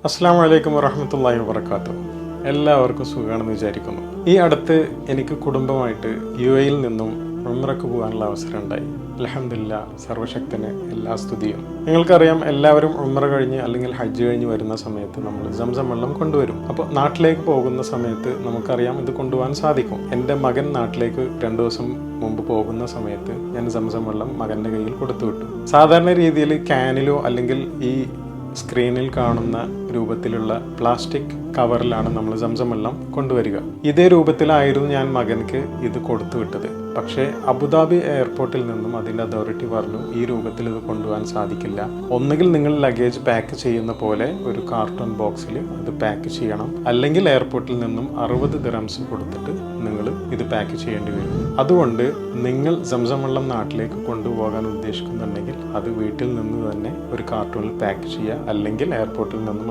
അസ്സലാമു അലൈക്കും വറഹ്മത്തുള്ളാഹി വബറകാതുഹു. എല്ലാവർക്കും സുഖമാണെന്ന് വിചാരിക്കുന്നു. ഈ അടുത്ത് എനിക്ക് കുടുംബമായിട്ട് UAE-യിൽ നിന്നും ഉംറയ്ക്ക് പോകാനുള്ള അവസരം ഉണ്ടായി. അൽഹംദുലില്ലാ, സർവശക്തന് എല്ലാ സ്തുതിയും. നിങ്ങൾക്കറിയാം, എല്ലാവരും ഉംറ കഴിഞ്ഞ് അല്ലെങ്കിൽ ഹജ്ജ് കഴിഞ്ഞ് വരുന്ന സമയത്ത് നമ്മൾ സംസം വെള്ളം കൊണ്ടുവരും. അപ്പോൾ നാട്ടിലേക്ക് പോകുന്ന സമയത്ത് നമുക്കറിയാം ഇത് കൊണ്ടുപോകാൻ സാധിക്കും. എൻ്റെ മകൻ നാട്ടിലേക്ക് 2 ദിവസം മുമ്പ് പോകുന്ന സമയത്ത് ഞാൻ സംസം വെള്ളം മകൻ്റെ കയ്യിൽ കൊടുത്തു വിട്ടു. സാധാരണ രീതിയിൽ ക്യാനിലോ അല്ലെങ്കിൽ ഈ സ്ക്രീനിൽ കാണുന്ന രൂപത്തിലുള്ള പ്ലാസ്റ്റിക് കവറിലാണ് നമ്മൾ സംസം വെള്ളം കൊണ്ടുവരിക. ഇതേ രൂപത്തിലായിരുന്നു ഞാൻ മകൻക്ക് ഇത് കൊടുത്തു വിട്ടത്. പക്ഷേ അബുദാബി എയർപോർട്ടിൽ നിന്നും അതിൻ്റെ അതോറിറ്റി പറഞ്ഞു, ഈ രൂപത്തിൽ ഇത് കൊണ്ടുപോകാൻ സാധിക്കില്ല. ഒന്നുകിൽ നിങ്ങൾ ലഗേജ് പാക്ക് ചെയ്യുന്ന പോലെ ഒരു കാർട്ടൺ ബോക്സിൽ അത് പാക്ക് ചെയ്യണം, അല്ലെങ്കിൽ എയർപോർട്ടിൽ നിന്നും 60 ദിറംസ് കൊടുത്തിട്ട് നിങ്ങൾ ഇത് പാക്ക് ചെയ്യേണ്ടി വരും. അതുകൊണ്ട് നിങ്ങൾ സംസം വെള്ളം നാട്ടിലേക്ക് കൊണ്ടുപോകാൻ ഉദ്ദേശിക്കുന്നുണ്ടെങ്കിൽ അത് വീട്ടിൽ നിന്ന് തന്നെ ഒരു കാർട്ടൂണിൽ പാക്ക് ചെയ്യുക, അല്ലെങ്കിൽ എയർപോർട്ടിൽ നിന്നും